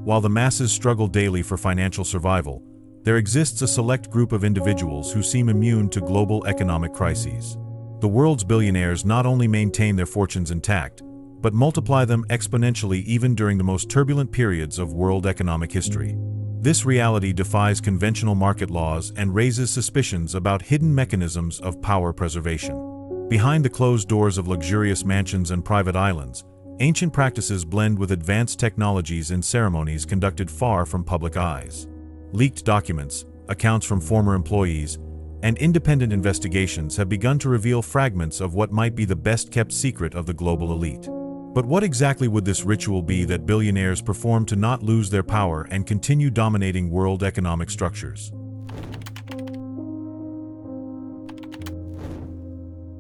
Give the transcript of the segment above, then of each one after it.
While the masses struggle daily for financial survival, there exists a select group of individuals who seem immune to global economic crises. The world's billionaires not only maintain their fortunes intact, but multiply them exponentially even during the most turbulent periods of world economic history. This reality defies conventional market laws and raises suspicions about hidden mechanisms of power preservation. Behind the closed doors of luxurious mansions and private islands, ancient practices blend with advanced technologies in ceremonies conducted far from public eyes. Leaked documents, accounts from former employees, and independent investigations have begun to reveal fragments of what might be the best-kept secret of the global elite. But what exactly would this ritual be that billionaires perform to not lose their power and continue dominating world economic structures?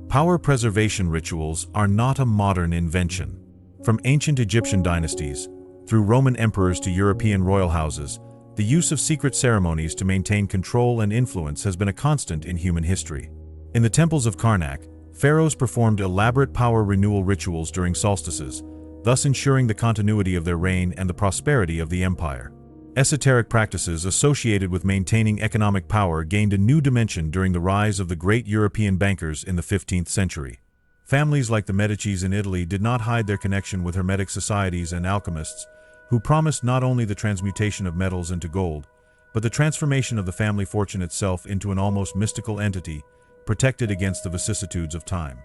Power preservation rituals are not a modern invention. From ancient Egyptian dynasties, through Roman emperors to European royal houses, the use of secret ceremonies to maintain control and influence has been a constant in human history. In the temples of Karnak, pharaohs performed elaborate power renewal rituals during solstices, thus ensuring the continuity of their reign and the prosperity of the empire. Esoteric practices associated with maintaining economic power gained a new dimension during the rise of the great European bankers in the 15th century. Families like the Medicis in Italy did not hide their connection with Hermetic societies and alchemists, who promised not only the transmutation of metals into gold, but the transformation of the family fortune itself into an almost mystical entity, protected against the vicissitudes of time.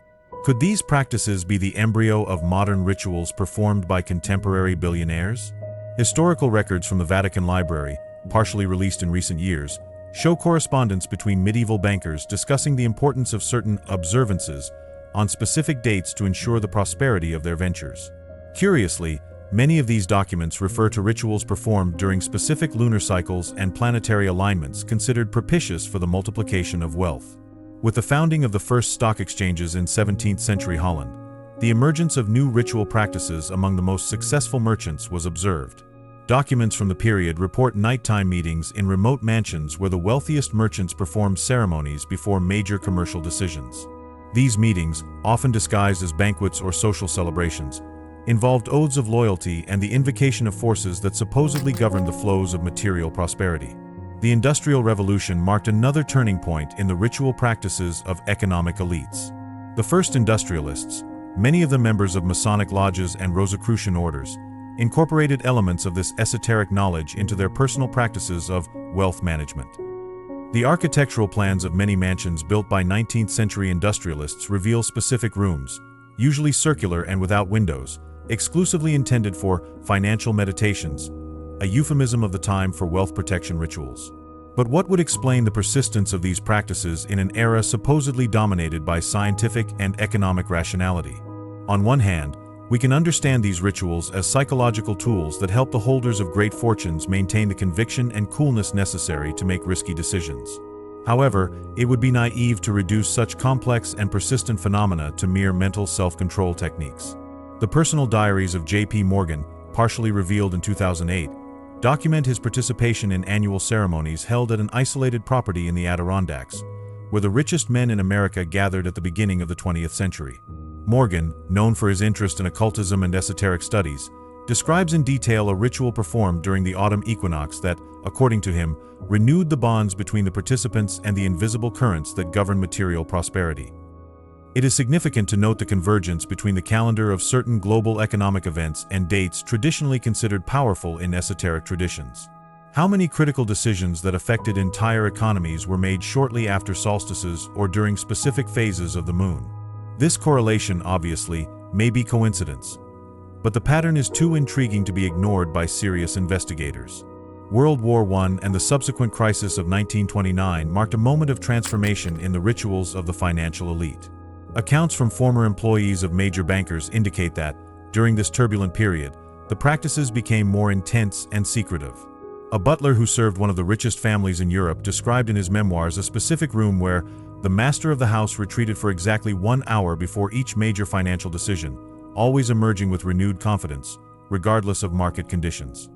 Could these practices be the embryo of modern rituals performed by contemporary billionaires? Historical records from the Vatican Library, partially released in recent years, show correspondence between medieval bankers discussing the importance of certain observances on specific dates to ensure the prosperity of their ventures. Curiously, many of these documents refer to rituals performed during specific lunar cycles and planetary alignments considered propitious for the multiplication of wealth. With the founding of the first stock exchanges in 17th century Holland, the emergence of new ritual practices among the most successful merchants was observed. Documents from the period report nighttime meetings in remote mansions where the wealthiest merchants performed ceremonies before major commercial decisions. These meetings, often disguised as banquets or social celebrations, involved oaths of loyalty and the invocation of forces that supposedly governed the flows of material prosperity. The Industrial Revolution marked another turning point in the ritual practices of economic elites. The first industrialists, many of them members of Masonic lodges and Rosicrucian orders, incorporated elements of this esoteric knowledge into their personal practices of wealth management. The architectural plans of many mansions built by 19th century industrialists reveal specific rooms, usually circular and without windows, exclusively intended for financial meditations, a euphemism of the time for wealth protection rituals. But what would explain the persistence of these practices in an era supposedly dominated by scientific and economic rationality? On one hand, we can understand these rituals as psychological tools that help the holders of great fortunes maintain the conviction and coolness necessary to make risky decisions. However, it would be naive to reduce such complex and persistent phenomena to mere mental self-control techniques. The personal diaries of J.P. Morgan, partially revealed in 2008, document his participation in annual ceremonies held at an isolated property in the Adirondacks, where the richest men in America gathered at the beginning of the 20th century. Morgan, known for his interest in occultism and esoteric studies, describes in detail a ritual performed during the autumn equinox that, according to him, renewed the bonds between the participants and the invisible currents that govern material prosperity. It is significant to note the convergence between the calendar of certain global economic events and dates traditionally considered powerful in esoteric traditions. How many critical decisions that affected entire economies were made shortly after solstices or during specific phases of the moon? This correlation, obviously, may be coincidence, but the pattern is too intriguing to be ignored by serious investigators. World War I and the subsequent crisis of 1929 marked a moment of transformation in the rituals of the financial elite. Accounts from former employees of major bankers indicate that, during this turbulent period, the practices became more intense and secretive. A butler who served one of the richest families in Europe described in his memoirs a specific room where the master of the house retreated for exactly 1 hour before each major financial decision, always emerging with renewed confidence, regardless of market conditions.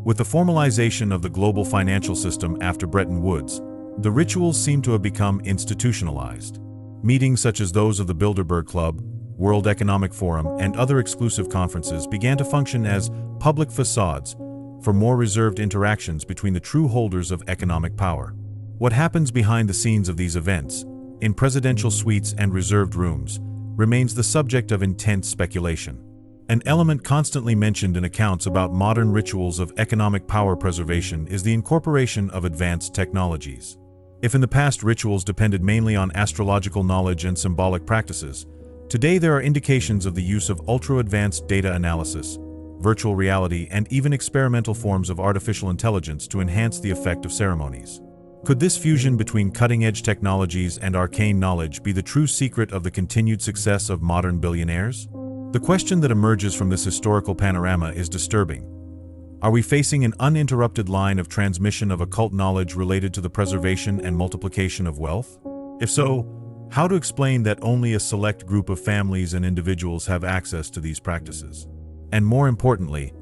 With the formalization of the global financial system after Bretton Woods, the rituals seem to have become institutionalized. Meetings such as those of the Bilderberg Club, World Economic Forum, and other exclusive conferences began to function as public facades, for more reserved interactions between the true holders of economic power. What happens behind the scenes of these events, in presidential suites and reserved rooms, remains the subject of intense speculation. An element constantly mentioned in accounts about modern rituals of economic power preservation is the incorporation of advanced technologies. If in the past rituals depended mainly on astrological knowledge and symbolic practices, today there are indications of the use of ultra-advanced data analysis, virtual reality, and even experimental forms of artificial intelligence to enhance the effect of ceremonies. Could this fusion between cutting-edge technologies and arcane knowledge be the true secret of the continued success of modern billionaires? The question that emerges from this historical panorama is disturbing. Are we facing an uninterrupted line of transmission of occult knowledge related to the preservation and multiplication of wealth? If so, how to explain that only a select group of families and individuals have access to these practices? And more importantly,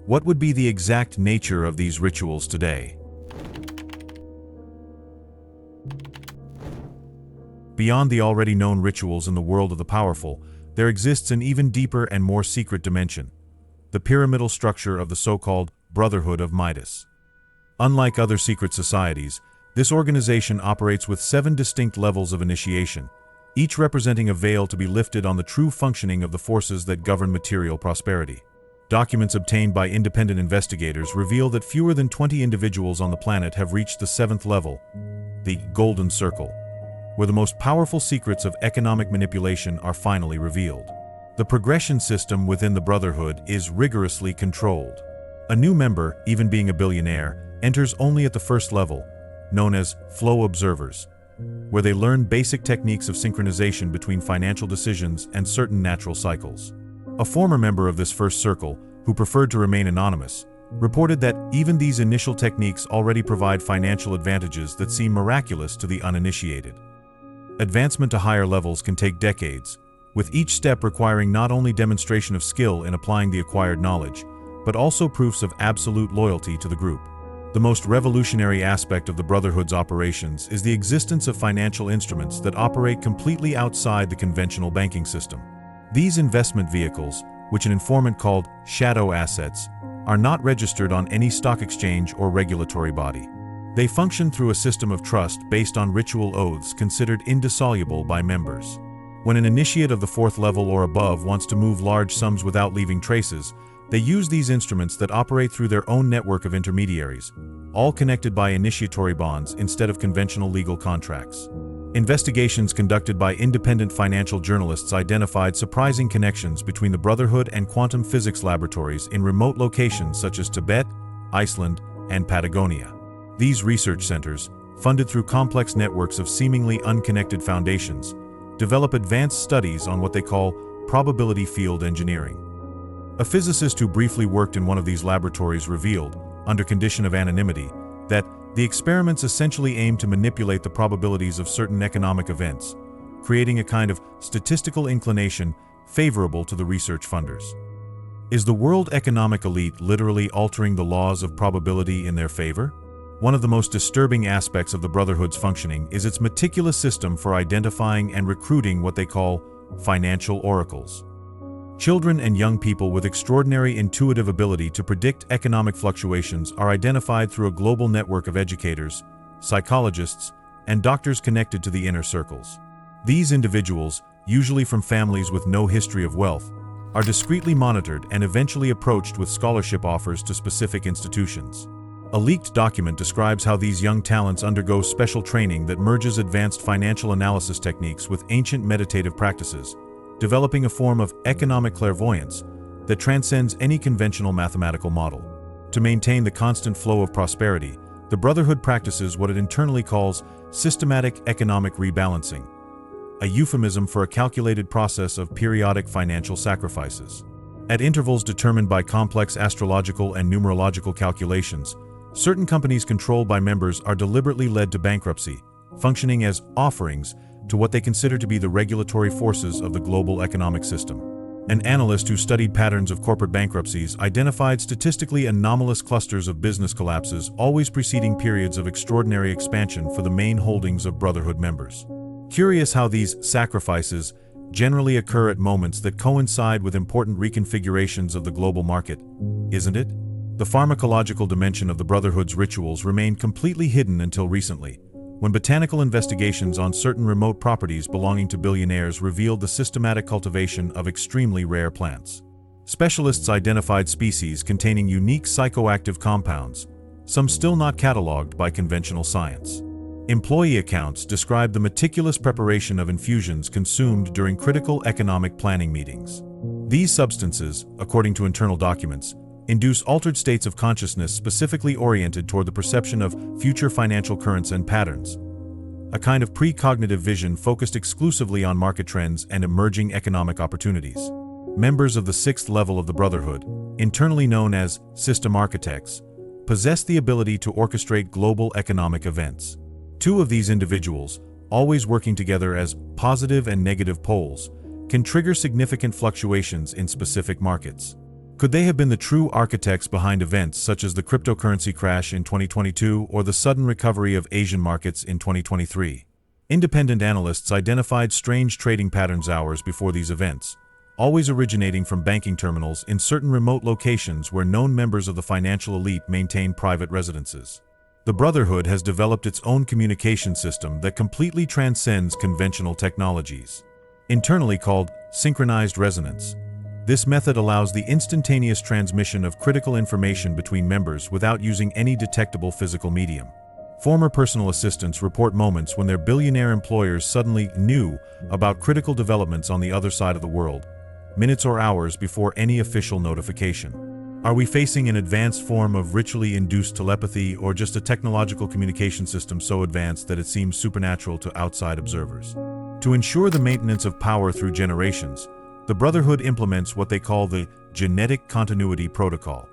what would be the exact nature of these rituals today? Beyond the already known rituals in the world of the powerful, there exists an even deeper and more secret dimension: the pyramidal structure of the so-called Brotherhood of Midas. Unlike other secret societies, this organization operates with 7 distinct levels of initiation, each representing a veil to be lifted on the true functioning of the forces that govern material prosperity. Documents obtained by independent investigators reveal that fewer than 20 individuals on the planet have reached the 7th level, the Golden Circle, where the most powerful secrets of economic manipulation are finally revealed. The progression system within the Brotherhood is rigorously controlled. A new member, even being a billionaire, enters only at the first level, known as flow observers, where they learn basic techniques of synchronization between financial decisions and certain natural cycles. A former member of this first circle, who preferred to remain anonymous, reported that even these initial techniques already provide financial advantages that seem miraculous to the uninitiated. Advancement to higher levels can take decades, with each step requiring not only demonstration of skill in applying the acquired knowledge, but also proofs of absolute loyalty to the group. The most revolutionary aspect of the Brotherhood's operations is the existence of financial instruments that operate completely outside the conventional banking system. These investment vehicles, which an informant called shadow assets, are not registered on any stock exchange or regulatory body. They function through a system of trust based on ritual oaths considered indissoluble by members. When an initiate of the 4th level or above wants to move large sums without leaving traces, they use these instruments that operate through their own network of intermediaries, all connected by initiatory bonds instead of conventional legal contracts. Investigations conducted by independent financial journalists identified surprising connections between the Brotherhood and quantum physics laboratories in remote locations such as Tibet, Iceland, and Patagonia. These research centers, funded through complex networks of seemingly unconnected foundations, develop advanced studies on what they call probability field engineering. A physicist who briefly worked in one of these laboratories revealed, under condition of anonymity, that the experiments essentially aim to manipulate the probabilities of certain economic events, creating a kind of statistical inclination favorable to the research funders. Is the world economic elite literally altering the laws of probability in their favor? One of the most disturbing aspects of the Brotherhood's functioning is its meticulous system for identifying and recruiting what they call financial oracles. Children and young people with extraordinary intuitive ability to predict economic fluctuations are identified through a global network of educators, psychologists, and doctors connected to the inner circles. These individuals, usually from families with no history of wealth, are discreetly monitored and eventually approached with scholarship offers to specific institutions. A leaked document describes how these young talents undergo special training that merges advanced financial analysis techniques with ancient meditative practices, developing a form of economic clairvoyance that transcends any conventional mathematical model. To maintain the constant flow of prosperity, the Brotherhood practices what it internally calls systematic economic rebalancing, a euphemism for a calculated process of periodic financial sacrifices. At intervals determined by complex astrological and numerological calculations, certain companies controlled by members are deliberately led to bankruptcy, functioning as offerings to what they consider to be the regulatory forces of the global economic system. An analyst who studied patterns of corporate bankruptcies identified statistically anomalous clusters of business collapses always preceding periods of extraordinary expansion for the main holdings of Brotherhood members. Curious how these sacrifices generally occur at moments that coincide with important reconfigurations of the global market, isn't it? The pharmacological dimension of the Brotherhood's rituals remained completely hidden until recently, when botanical investigations on certain remote properties belonging to billionaires revealed the systematic cultivation of extremely rare plants. Specialists identified species containing unique psychoactive compounds, some still not catalogued by conventional science. Employee accounts describe the meticulous preparation of infusions consumed during critical economic planning meetings. These substances, according to internal documents, induce altered states of consciousness specifically oriented toward the perception of future financial currents and patterns, a kind of precognitive vision focused exclusively on market trends and emerging economic opportunities. Members of the sixth level of the Brotherhood, internally known as system architects, possess the ability to orchestrate global economic events. Two of these individuals, always working together as positive and negative poles, can trigger significant fluctuations in specific markets. Could they have been the true architects behind events such as the cryptocurrency crash in 2022 or the sudden recovery of Asian markets in 2023? Independent analysts identified strange trading patterns hours before these events, always originating from banking terminals in certain remote locations where known members of the financial elite maintain private residences. The Brotherhood has developed its own communication system that completely transcends conventional technologies. Internally called synchronized resonance, this method allows the instantaneous transmission of critical information between members without using any detectable physical medium. Former personal assistants report moments when their billionaire employers suddenly knew about critical developments on the other side of the world, minutes or hours before any official notification. Are we facing an advanced form of ritually induced telepathy or just a technological communication system so advanced that it seems supernatural to outside observers? To ensure the maintenance of power through generations, the Brotherhood implements what they call the genetic continuity protocol.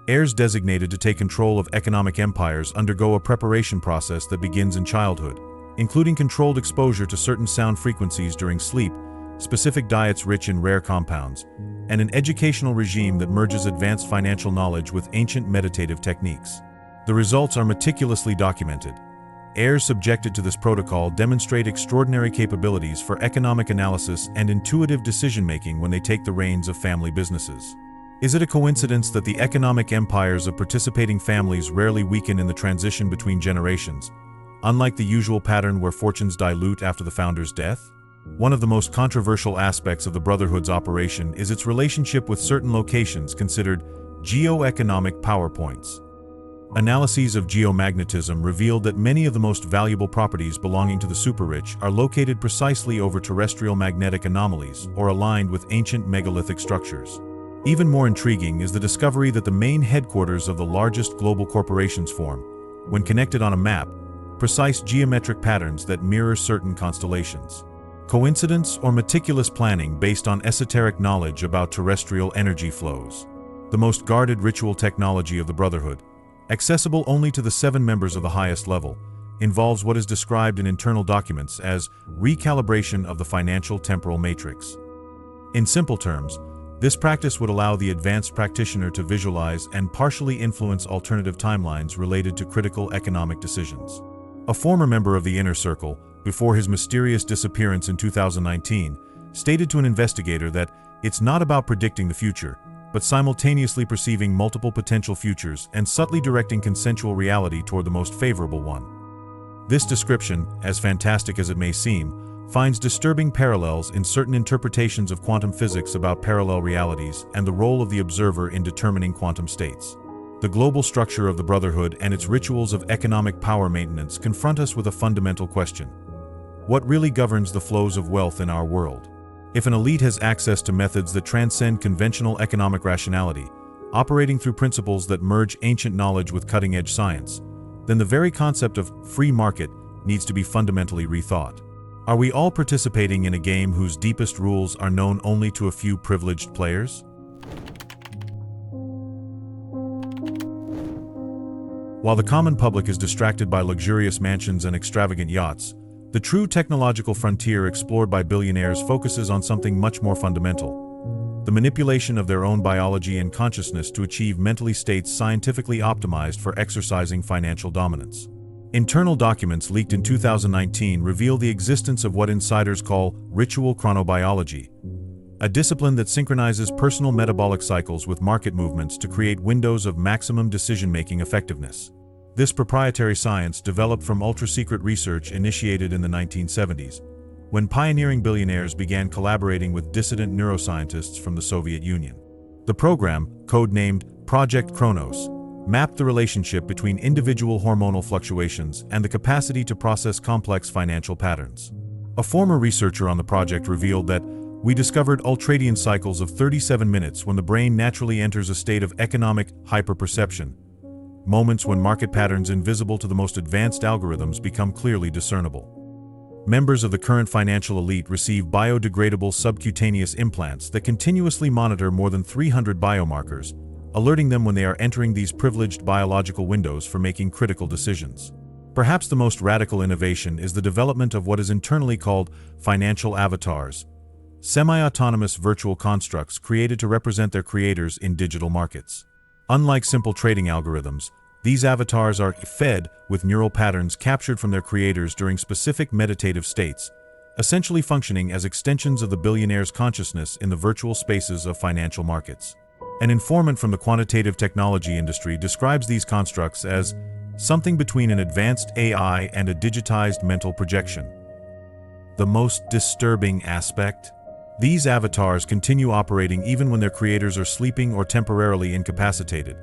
Heirs designated to take control of economic empires undergo a preparation process that begins in childhood, including controlled exposure to certain sound frequencies during sleep, specific diets rich in rare compounds, and an educational regime that merges advanced financial knowledge with ancient meditative techniques. The results are meticulously documented. Heirs subjected to this protocol demonstrate extraordinary capabilities for economic analysis and intuitive decision-making when they take the reins of family businesses. Is it a coincidence that the economic empires of participating families rarely weaken in the transition between generations, unlike the usual pattern where fortunes dilute after the founder's death? One of the most controversial aspects of the Brotherhood's operation is its relationship with certain locations considered geoeconomic power points. Analyses of geomagnetism revealed that many of the most valuable properties belonging to the super-rich are located precisely over terrestrial magnetic anomalies or aligned with ancient megalithic structures. Even more intriguing is the discovery that the main headquarters of the largest global corporations form, when connected on a map, precise geometric patterns that mirror certain constellations. Coincidence or meticulous planning based on esoteric knowledge about terrestrial energy flows? The most guarded ritual technology of the Brotherhood, accessible only to the 7 members of the highest level, involves what is described in internal documents as recalibration of the financial temporal matrix. In simple terms, this practice would allow the advanced practitioner to visualize and partially influence alternative timelines related to critical economic decisions. A former member of the Inner Circle, before his mysterious disappearance in 2019, stated to an investigator that it's not about predicting the future, but simultaneously perceiving multiple potential futures and subtly directing consensual reality toward the most favorable one. This description, as fantastic as it may seem, finds disturbing parallels in certain interpretations of quantum physics about parallel realities and the role of the observer in determining quantum states. The global structure of the Brotherhood and its rituals of economic power maintenance confront us with a fundamental question. What really governs the flows of wealth in our world? If an elite has access to methods that transcend conventional economic rationality, operating through principles that merge ancient knowledge with cutting-edge science, then the very concept of free market needs to be fundamentally rethought. Are we all participating in a game whose deepest rules are known only to a few privileged players? While the common public is distracted by luxurious mansions and extravagant yachts, the true technological frontier explored by billionaires focuses on something much more fundamental: the manipulation of their own biology and consciousness to achieve mentally states scientifically optimized for exercising financial dominance. Internal documents leaked in 2019 reveal the existence of what insiders call ritual chronobiology, a discipline that synchronizes personal metabolic cycles with market movements to create windows of maximum decision-making effectiveness. This proprietary science developed from ultra-secret research initiated in the 1970s, when pioneering billionaires began collaborating with dissident neuroscientists from the Soviet Union. The program, codenamed Project Kronos, mapped the relationship between individual hormonal fluctuations and the capacity to process complex financial patterns. A former researcher on the project revealed that we discovered ultradian cycles of 37 minutes when the brain naturally enters a state of economic hyperperception, moments when market patterns invisible to the most advanced algorithms become clearly discernible. Members of the current financial elite receive biodegradable subcutaneous implants that continuously monitor more than 300 biomarkers, alerting them when they are entering these privileged biological windows for making critical decisions. Perhaps the most radical innovation is the development of what is internally called financial avatars, semi-autonomous virtual constructs created to represent their creators in digital markets. Unlike simple trading algorithms, these avatars are fed with neural patterns captured from their creators during specific meditative states, essentially functioning as extensions of the billionaire's consciousness in the virtual spaces of financial markets. An informant from the quantitative technology industry describes these constructs as something between an advanced AI and a digitized mental projection. The most disturbing aspect? These avatars continue operating even when their creators are sleeping or temporarily incapacitated,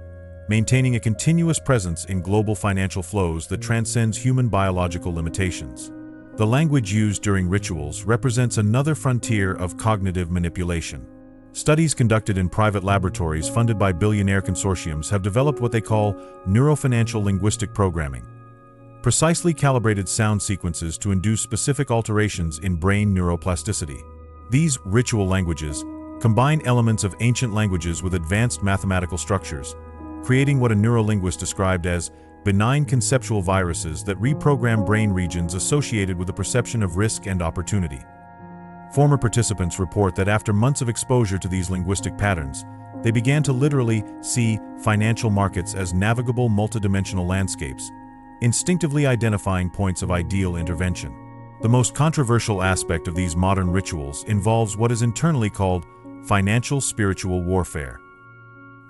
maintaining a continuous presence in global financial flows that transcends human biological limitations. The language used during rituals represents another frontier of cognitive manipulation. Studies conducted in private laboratories funded by billionaire consortiums have developed what they call neurofinancial linguistic programming, precisely calibrated sound sequences to induce specific alterations in brain neuroplasticity. These ritual languages combine elements of ancient languages with advanced mathematical structures, creating what a neurolinguist described as benign conceptual viruses that reprogram brain regions associated with the perception of risk and opportunity. Former participants report that after months of exposure to these linguistic patterns, they began to literally see financial markets as navigable multidimensional landscapes, instinctively identifying points of ideal intervention. The most controversial aspect of these modern rituals involves what is internally called financial spiritual warfare.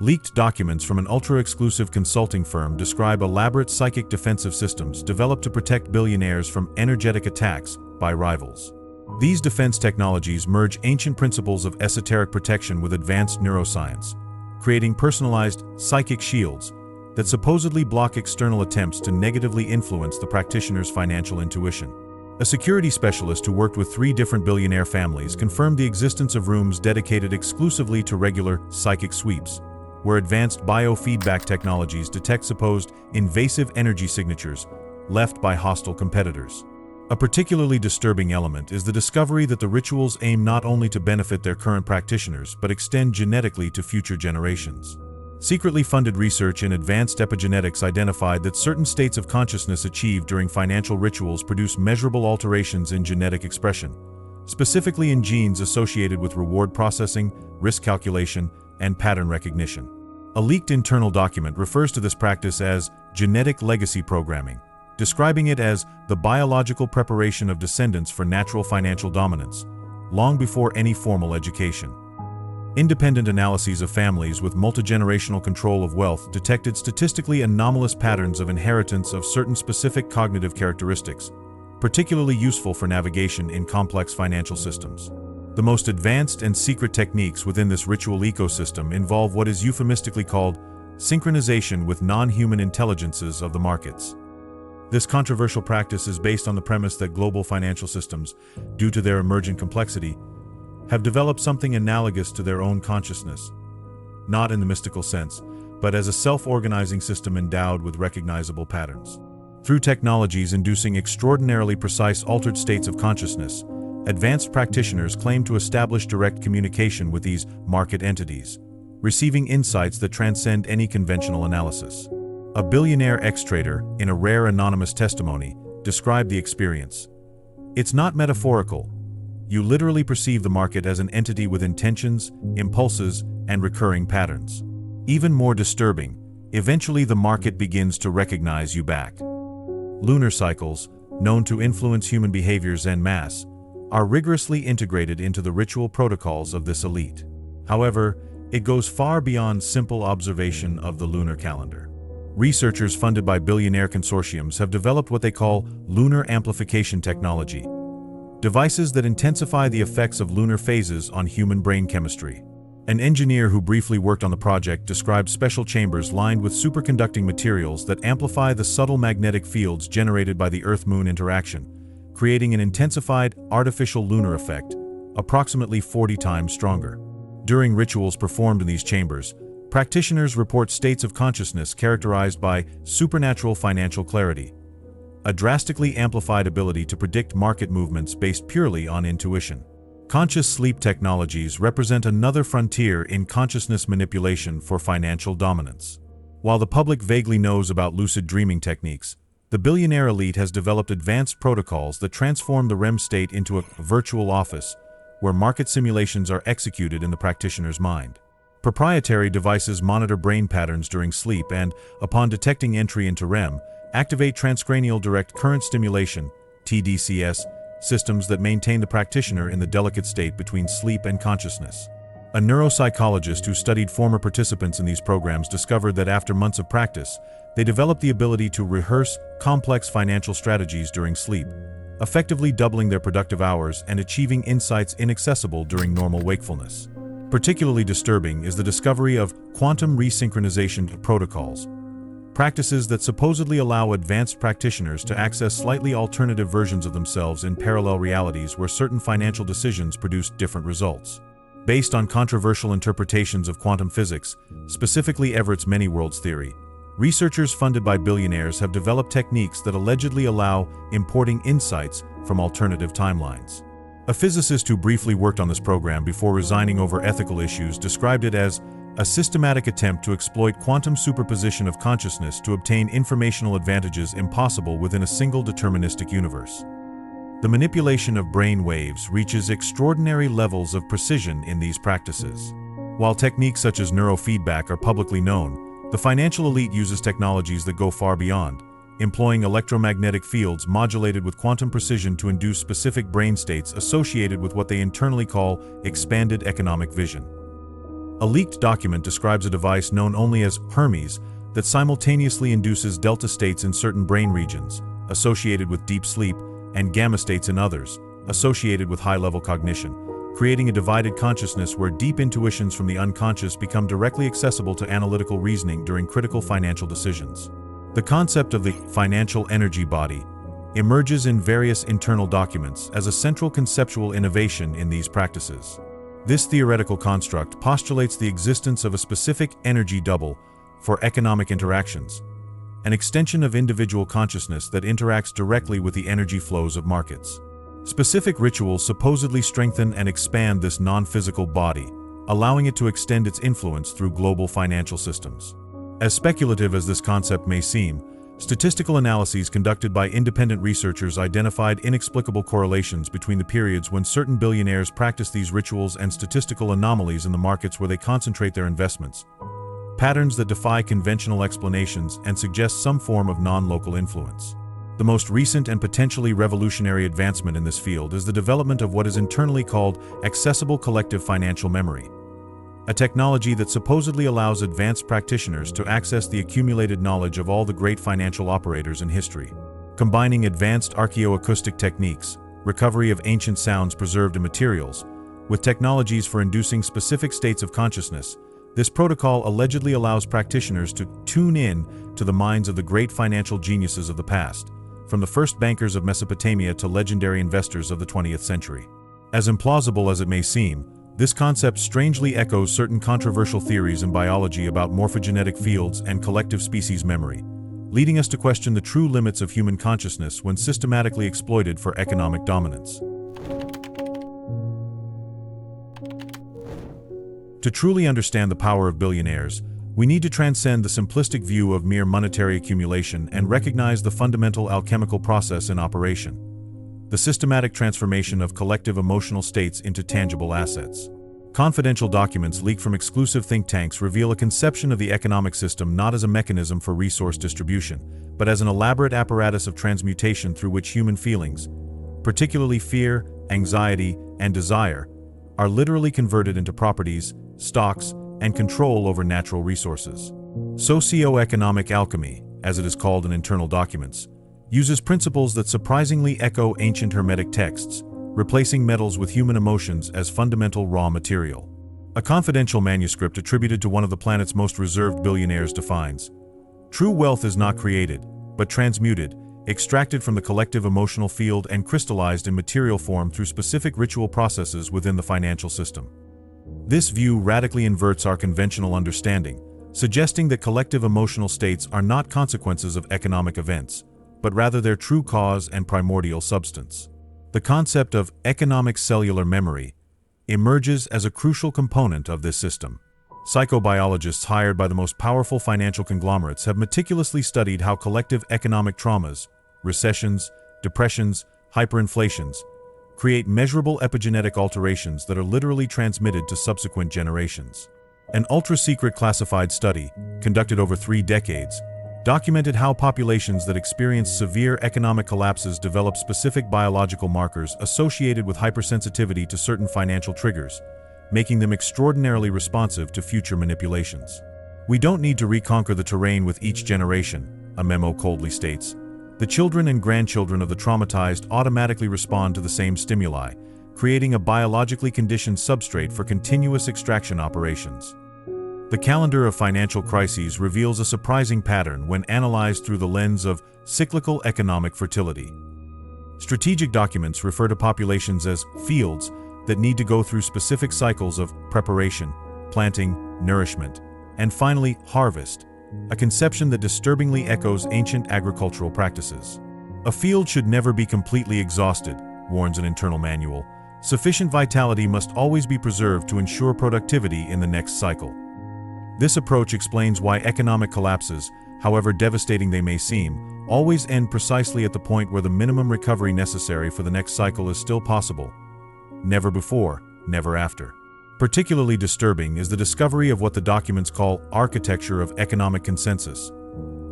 Leaked documents from an ultra-exclusive consulting firm describe elaborate psychic defensive systems developed to protect billionaires from energetic attacks by rivals. These defense technologies merge ancient principles of esoteric protection with advanced neuroscience, creating personalized psychic shields that supposedly block external attempts to negatively influence the practitioner's financial intuition. A security specialist who worked with 3 different billionaire families confirmed the existence of rooms dedicated exclusively to regular psychic sweeps, where advanced biofeedback technologies detect supposed invasive energy signatures left by hostile competitors. A particularly disturbing element is the discovery that the rituals aim not only to benefit their current practitioners but extend genetically to future generations. Secretly funded research in advanced epigenetics identified that certain states of consciousness achieved during financial rituals produce measurable alterations in genetic expression, specifically in genes associated with reward processing, risk calculation, and pattern recognition. A leaked internal document refers to this practice as genetic legacy programming, describing it as the biological preparation of descendants for natural financial dominance, long before any formal education. Independent analyses of families with multigenerational control of wealth detected statistically anomalous patterns of inheritance of certain specific cognitive characteristics, particularly useful for navigation in complex financial systems. The most advanced and secret techniques within this ritual ecosystem involve what is euphemistically called synchronization with non-human intelligences of the markets. This controversial practice is based on the premise that global financial systems, due to their emergent complexity, have developed something analogous to their own consciousness, not in the mystical sense, but as a self-organizing system endowed with recognizable patterns. Through technologies inducing extraordinarily precise altered states of consciousness, advanced practitioners claim to establish direct communication with these market entities, receiving insights that transcend any conventional analysis. A billionaire ex-trader, in a rare anonymous testimony, described the experience. It's not metaphorical. You literally perceive the market as an entity with intentions, impulses, and recurring patterns. Even more disturbing, eventually the market begins to recognize you back. Lunar cycles, known to influence human behaviors en masse, are rigorously integrated into the ritual protocols of this elite. However, it goes far beyond simple observation of the lunar calendar. Researchers funded by billionaire consortiums have developed what they call lunar amplification technology, devices that intensify the effects of lunar phases on human brain chemistry. An engineer who briefly worked on the project described special chambers lined with superconducting materials that amplify the subtle magnetic fields generated by the Earth-Moon interaction, creating an intensified artificial lunar effect, approximately 40 times stronger. During rituals performed in these chambers, practitioners report states of consciousness characterized by supernatural financial clarity, a drastically amplified ability to predict market movements based purely on intuition. Conscious sleep technologies represent another frontier in consciousness manipulation for financial dominance. While the public vaguely knows about lucid dreaming techniques, the billionaire elite has developed advanced protocols that transform the REM state into a virtual office, where market simulations are executed in the practitioner's mind. Proprietary devices monitor brain patterns during sleep and, upon detecting entry into REM, activate transcranial direct current stimulation (TDCS) systems that maintain the practitioner in the delicate state between sleep and consciousness. A neuropsychologist who studied former participants in these programs discovered that after months of practice, they developed the ability to rehearse complex financial strategies during sleep, effectively doubling their productive hours and achieving insights inaccessible during normal wakefulness. Particularly disturbing is the discovery of quantum resynchronization protocols, practices that supposedly allow advanced practitioners to access slightly alternative versions of themselves in parallel realities where certain financial decisions produce different results. Based on controversial interpretations of quantum physics, specifically Everett's many-worlds theory, researchers funded by billionaires have developed techniques that allegedly allow importing insights from alternative timelines. A physicist who briefly worked on this program before resigning over ethical issues described it as a systematic attempt to exploit quantum superposition of consciousness to obtain informational advantages impossible within a single deterministic universe. The manipulation of brain waves reaches extraordinary levels of precision in these practices. While techniques such as neurofeedback are publicly known, the financial elite uses technologies that go far beyond, employing electromagnetic fields modulated with quantum precision to induce specific brain states associated with what they internally call expanded economic vision. A leaked document describes a device known only as Hermes that simultaneously induces delta states in certain brain regions, associated with deep sleep, and gamma states in others, associated with high-level cognition, creating a divided consciousness where deep intuitions from the unconscious become directly accessible to analytical reasoning during critical financial decisions. The concept of the financial energy body emerges in various internal documents as a central conceptual innovation in these practices. This theoretical construct postulates the existence of a specific energy double for economic interactions, an extension of individual consciousness that interacts directly with the energy flows of markets. Specific rituals supposedly strengthen and expand this non-physical body, allowing it to extend its influence through global financial systems. As speculative as this concept may seem, statistical analyses conducted by independent researchers identified inexplicable correlations between the periods when certain billionaires practice these rituals and statistical anomalies in the markets where they concentrate their investments, patterns that defy conventional explanations and suggest some form of non-local influence. The most recent and potentially revolutionary advancement in this field is the development of what is internally called accessible collective financial memory, a technology that supposedly allows advanced practitioners to access the accumulated knowledge of all the great financial operators in history. Combining advanced archaeoacoustic techniques, recovery of ancient sounds preserved in materials, with technologies for inducing specific states of consciousness, this protocol allegedly allows practitioners to tune in to the minds of the great financial geniuses of the past, from the first bankers of Mesopotamia to legendary investors of the 20th century. As implausible as it may seem, this concept strangely echoes certain controversial theories in biology about morphogenetic fields and collective species memory, leading us to question the true limits of human consciousness when systematically exploited for economic dominance. To truly understand the power of billionaires, we need to transcend the simplistic view of mere monetary accumulation and recognize the fundamental alchemical process in operation: the systematic transformation of collective emotional states into tangible assets. Confidential documents leaked from exclusive think tanks reveal a conception of the economic system not as a mechanism for resource distribution, but as an elaborate apparatus of transmutation through which human feelings, particularly fear, anxiety, and desire, are literally converted into properties, stocks, and control over natural resources. Socioeconomic alchemy, as it is called in internal documents, uses principles that surprisingly echo ancient Hermetic texts, replacing metals with human emotions as fundamental raw material. A confidential manuscript attributed to one of the planet's most reserved billionaires defines, "True wealth is not created, but transmuted, extracted from the collective emotional field and crystallized in material form through specific ritual processes within the financial system." This view radically inverts our conventional understanding, suggesting that collective emotional states are not consequences of economic events, but rather their true cause and primordial substance. The concept of economic cellular memory emerges as a crucial component of this system. Psychobiologists hired by the most powerful financial conglomerates have meticulously studied how collective economic traumas, recessions, depressions, hyperinflations, create measurable epigenetic alterations that are literally transmitted to subsequent generations. An ultra-secret classified study, conducted over 3 decades, documented how populations that experience severe economic collapses develop specific biological markers associated with hypersensitivity to certain financial triggers, making them extraordinarily responsive to future manipulations. "We don't need to reconquer the terrain with each generation," a memo coldly states. "The children and grandchildren of the traumatized automatically respond to the same stimuli, creating a biologically conditioned substrate for continuous extraction operations." The calendar of financial crises reveals a surprising pattern when analyzed through the lens of cyclical economic fertility. Strategic documents refer to populations as fields that need to go through specific cycles of preparation, planting, nourishment, and finally harvest, a conception that disturbingly echoes ancient agricultural practices. "A field should never be completely exhausted," warns an internal manual. "Sufficient vitality must always be preserved to ensure productivity in the next cycle." This approach explains why economic collapses, however devastating they may seem, always end precisely at the point where the minimum recovery necessary for the next cycle is still possible. Never before, never after. Particularly disturbing is the discovery of what the documents call architecture of economic consensus,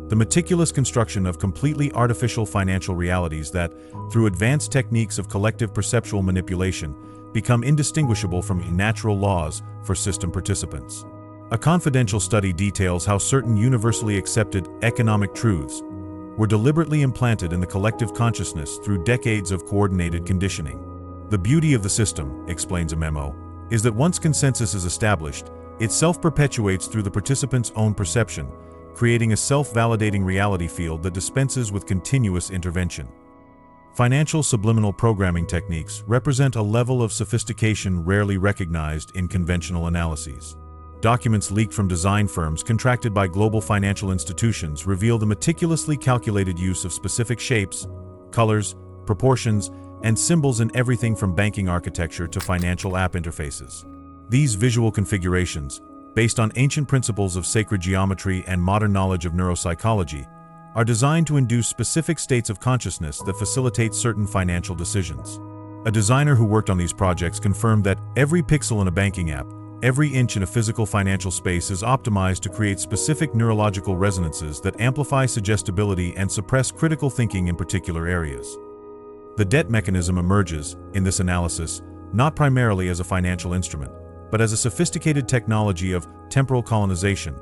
the meticulous construction of completely artificial financial realities that, through advanced techniques of collective perceptual manipulation, become indistinguishable from natural laws for system participants. A confidential study details how certain universally accepted economic truths were deliberately implanted in the collective consciousness through decades of coordinated conditioning. "The beauty of the system," explains a memo, "is that once consensus is established, it self-perpetuates through the participant's own perception, creating a self-validating reality field that dispenses with continuous intervention." Financial subliminal programming techniques represent a level of sophistication rarely recognized in conventional analyses. Documents leaked from design firms contracted by global financial institutions reveal the meticulously calculated use of specific shapes, colors, proportions, and symbols in everything from banking architecture to financial app interfaces. These visual configurations, based on ancient principles of sacred geometry and modern knowledge of neuropsychology, are designed to induce specific states of consciousness that facilitate certain financial decisions. A designer who worked on these projects confirmed that every pixel in a banking app, every inch in a physical financial space is optimized to create specific neurological resonances that amplify suggestibility and suppress critical thinking in particular areas. The debt mechanism emerges, in this analysis, not primarily as a financial instrument, but as a sophisticated technology of temporal colonization,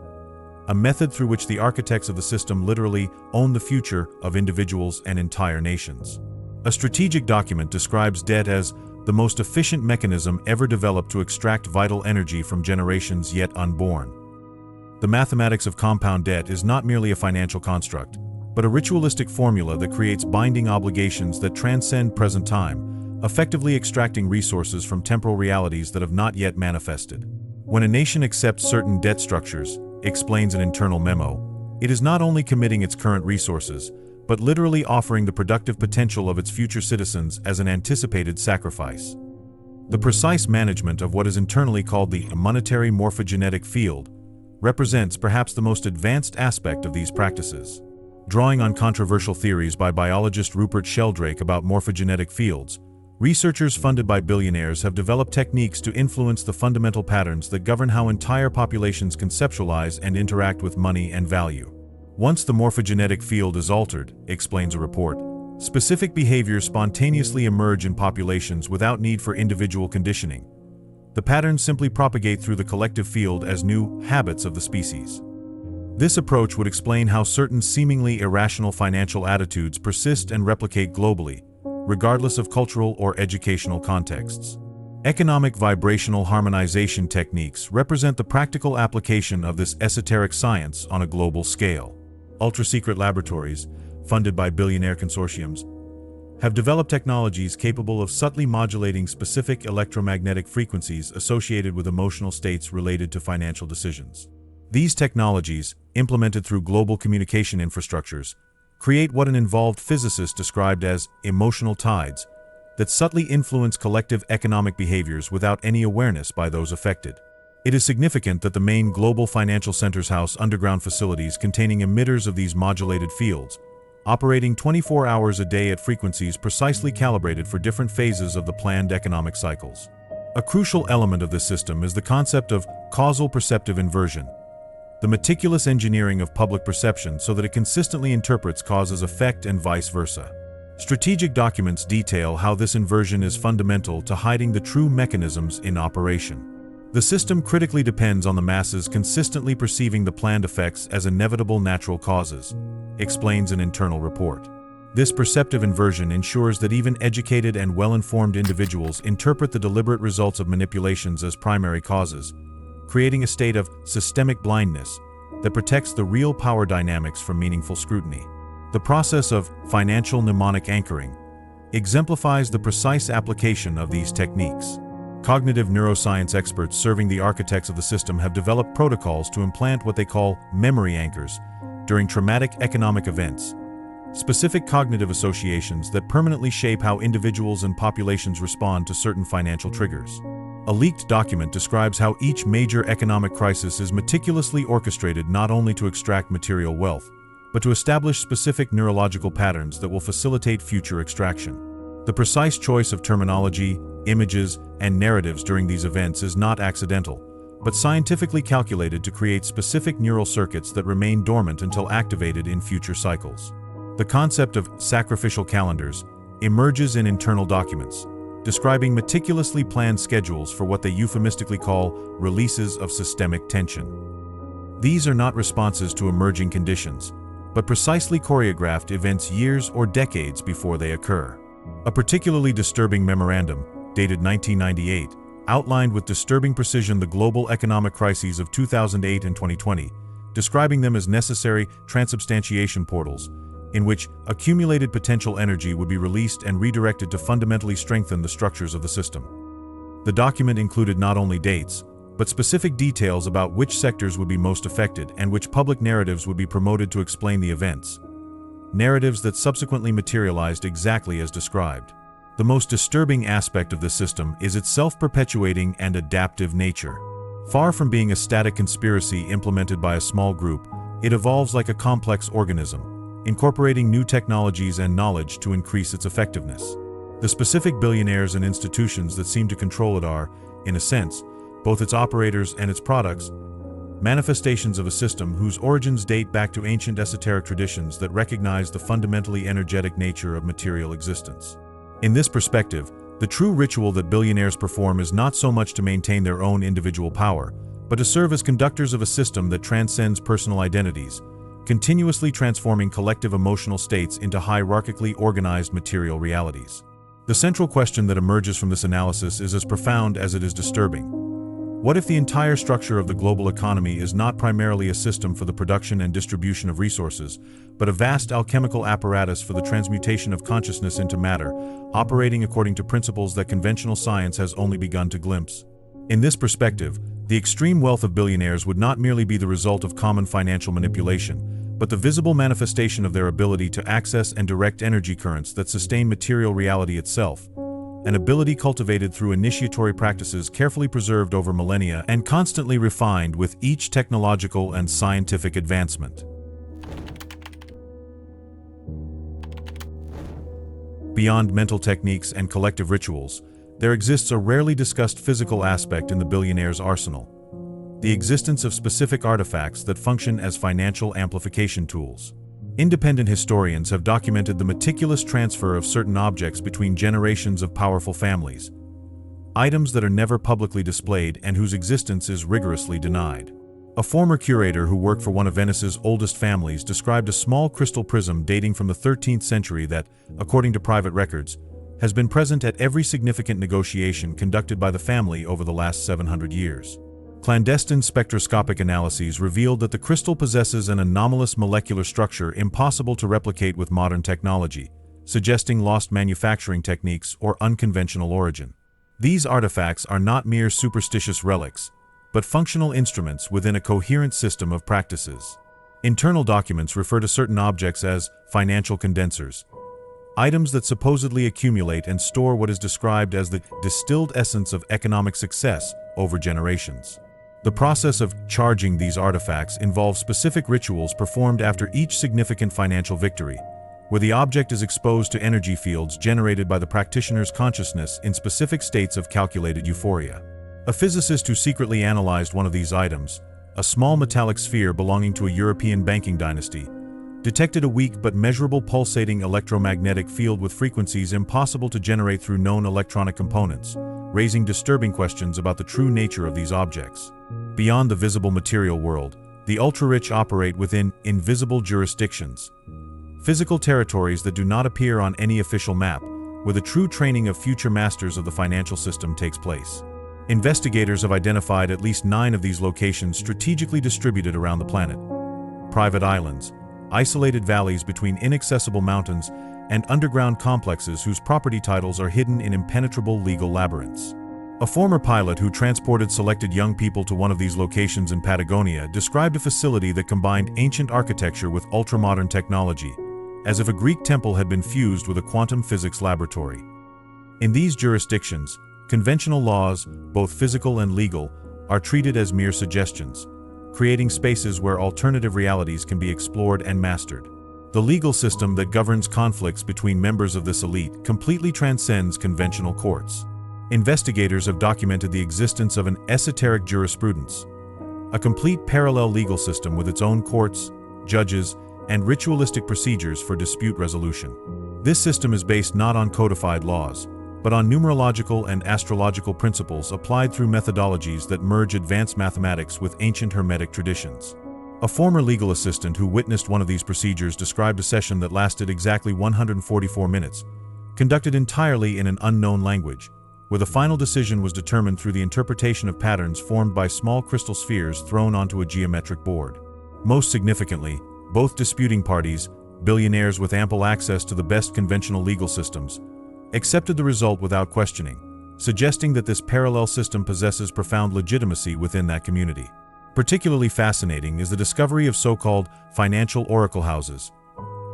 a method through which the architects of the system literally own the future of individuals and entire nations. A strategic document describes debt as the most efficient mechanism ever developed to extract vital energy from generations yet unborn. The mathematics of compound debt is not merely a financial construct, but a ritualistic formula that creates binding obligations that transcend present time, effectively extracting resources from temporal realities that have not yet manifested. When a nation accepts certain debt structures, explains an internal memo, it is not only committing its current resources, but literally offering the productive potential of its future citizens as an anticipated sacrifice. The precise management of what is internally called the monetary morphogenetic field represents perhaps the most advanced aspect of these practices. Drawing on controversial theories by biologist Rupert Sheldrake about morphogenetic fields, researchers funded by billionaires have developed techniques to influence the fundamental patterns that govern how entire populations conceptualize and interact with money and value. Once the morphogenetic field is altered, explains a report, Specific behaviors spontaneously emerge in populations without need for individual conditioning. The patterns simply propagate through the collective field as new habits of the species. This approach would explain how certain seemingly irrational financial attitudes persist and replicate globally, regardless of cultural or educational contexts. Economic vibrational harmonization techniques represent the practical application of this esoteric science on a global scale. Ultra-secret laboratories, funded by billionaire consortiums, have developed technologies capable of subtly modulating specific electromagnetic frequencies associated with emotional states related to financial decisions. These technologies, implemented through global communication infrastructures, create what an involved physicist described as emotional tides that subtly influence collective economic behaviors without any awareness by those affected. It is significant that the main global financial centers house underground facilities containing emitters of these modulated fields, operating 24 hours a day at frequencies precisely calibrated for different phases of the planned economic cycles. A crucial element of this system is the concept of causal perceptive inversion, the meticulous engineering of public perception so that it consistently interprets cause as effect and vice versa. Strategic documents detail how this inversion is fundamental to hiding the true mechanisms in operation. The system critically depends on the masses consistently perceiving the planned effects as inevitable natural causes, explains an internal report. This perceptive inversion ensures that even educated and well-informed individuals interpret the deliberate results of manipulations as primary causes, creating a state of systemic blindness that protects the real power dynamics from meaningful scrutiny. The process of financial mnemonic anchoring exemplifies the precise application of these techniques. Cognitive neuroscience experts serving the architects of the system have developed protocols to implant what they call memory anchors during traumatic economic events, specific cognitive associations that permanently shape how individuals and populations respond to certain financial triggers. A leaked document describes how each major economic crisis is meticulously orchestrated not only to extract material wealth, but to establish specific neurological patterns that will facilitate future extraction. The precise choice of terminology, images, and narratives during these events is not accidental, but scientifically calculated to create specific neural circuits that remain dormant until activated in future cycles. The concept of sacrificial calendars emerges in internal documents, describing meticulously planned schedules for what they euphemistically call releases of systemic tension. These are not responses to emerging conditions, but precisely choreographed events years or decades before they occur. A particularly disturbing memorandum, dated 1998, outlined with disturbing precision the global economic crises of 2008 and 2020, describing them as necessary transubstantiation portals, in which accumulated potential energy would be released and redirected to fundamentally strengthen the structures of the system. The document included not only dates, but specific details about which sectors would be most affected and which public narratives would be promoted to explain the events. Narratives that subsequently materialized exactly as described. The most disturbing aspect of this system is its self-perpetuating and adaptive nature. Far from being a static conspiracy implemented by a small group, it evolves like a complex organism, incorporating new technologies and knowledge to increase its effectiveness. The specific billionaires and institutions that seem to control it are, in a sense, both its operators and its products, manifestations of a system whose origins date back to ancient esoteric traditions that recognize the fundamentally energetic nature of material existence. In this perspective, the true ritual that billionaires perform is not so much to maintain their own individual power, but to serve as conductors of a system that transcends personal identities, continuously transforming collective emotional states into hierarchically organized material realities. The central question that emerges from this analysis is as profound as it is disturbing. What if the entire structure of the global economy is not primarily a system for the production and distribution of resources, but a vast alchemical apparatus for the transmutation of consciousness into matter, operating according to principles that conventional science has only begun to glimpse? In this perspective, the extreme wealth of billionaires would not merely be the result of common financial manipulation, but the visible manifestation of their ability to access and direct energy currents that sustain material reality itself, an ability cultivated through initiatory practices carefully preserved over millennia and constantly refined with each technological and scientific advancement. Beyond mental techniques and collective rituals, there exists a rarely discussed physical aspect in the billionaire's arsenal: the existence of specific artifacts that function as financial amplification tools. Independent historians have documented the meticulous transfer of certain objects between generations of powerful families, items that are never publicly displayed and whose existence is rigorously denied. A former curator who worked for one of Venice's oldest families described a small crystal prism dating from the 13th century that, according to private records, has been present at every significant negotiation conducted by the family over the last 700 years. Clandestine spectroscopic analyses revealed that the crystal possesses an anomalous molecular structure impossible to replicate with modern technology, suggesting lost manufacturing techniques or unconventional origin. These artifacts are not mere superstitious relics, but functional instruments within a coherent system of practices. Internal documents refer to certain objects as financial condensers, items that supposedly accumulate and store what is described as the distilled essence of economic success over generations. The process of charging these artifacts involves specific rituals performed after each significant financial victory, where the object is exposed to energy fields generated by the practitioner's consciousness in specific states of calculated euphoria. A physicist who secretly analyzed one of these items, a small metallic sphere belonging to a European banking dynasty, detected a weak but measurable pulsating electromagnetic field with frequencies impossible to generate through known electronic components, raising disturbing questions about the true nature of these objects. Beyond the visible material world, the ultra-rich operate within invisible jurisdictions, physical territories that do not appear on any official map, where the true training of future masters of the financial system takes place. Investigators have identified at least 9 of these locations strategically distributed around the planet. Private islands, isolated valleys between inaccessible mountains, and underground complexes whose property titles are hidden in impenetrable legal labyrinths. A former pilot who transported selected young people to one of these locations in Patagonia described a facility that combined ancient architecture with ultramodern technology, as if a Greek temple had been fused with a quantum physics laboratory. In these jurisdictions, conventional laws, both physical and legal, are treated as mere suggestions, creating spaces where alternative realities can be explored and mastered. The legal system that governs conflicts between members of this elite completely transcends conventional courts. Investigators have documented the existence of an esoteric jurisprudence, a complete parallel legal system with its own courts, judges, and ritualistic procedures for dispute resolution. This system is based not on codified laws, but on numerological and astrological principles applied through methodologies that merge advanced mathematics with ancient Hermetic traditions. A former legal assistant who witnessed one of these procedures described a session that lasted exactly 144 minutes, conducted entirely in an unknown language, where the final decision was determined through the interpretation of patterns formed by small crystal spheres thrown onto a geometric board. Most significantly, both disputing parties, billionaires with ample access to the best conventional legal systems, accepted the result without questioning, suggesting that this parallel system possesses profound legitimacy within that community. Particularly fascinating is the discovery of so-called financial oracle houses,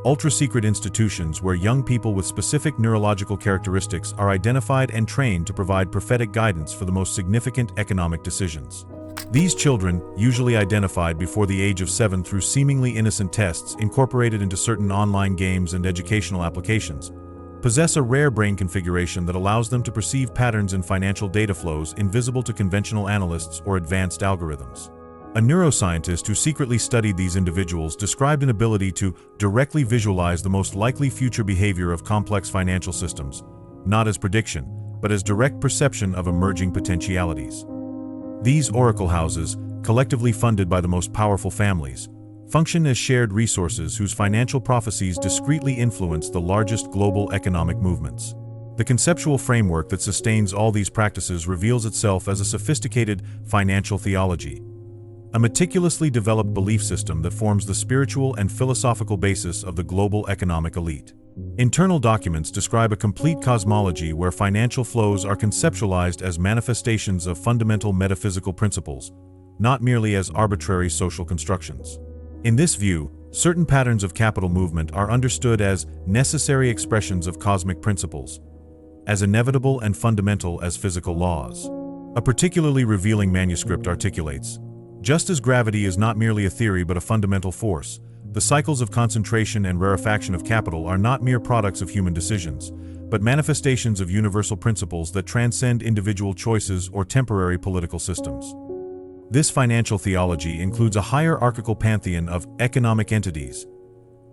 ultra-secret institutions where young people with specific neurological characteristics are identified and trained to provide prophetic guidance for the most significant economic decisions. These children, usually identified before the age of 7 through seemingly innocent tests incorporated into certain online games and educational applications, possess a rare brain configuration that allows them to perceive patterns in financial data flows invisible to conventional analysts or advanced algorithms. A neuroscientist who secretly studied these individuals described an ability to directly visualize the most likely future behavior of complex financial systems, not as prediction, but as direct perception of emerging potentialities. These oracle houses, collectively funded by the most powerful families, function as shared resources whose financial prophecies discreetly influence the largest global economic movements. The conceptual framework that sustains all these practices reveals itself as a sophisticated financial theology, a meticulously developed belief system that forms the spiritual and philosophical basis of the global economic elite. Internal documents describe a complete cosmology where financial flows are conceptualized as manifestations of fundamental metaphysical principles, not merely as arbitrary social constructions. In this view, certain patterns of capital movement are understood as necessary expressions of cosmic principles, as inevitable and fundamental as physical laws. A particularly revealing manuscript articulates, just as gravity is not merely a theory but a fundamental force, the cycles of concentration and rarefaction of capital are not mere products of human decisions, but manifestations of universal principles that transcend individual choices or temporary political systems. This financial theology includes a hierarchical pantheon of economic entities,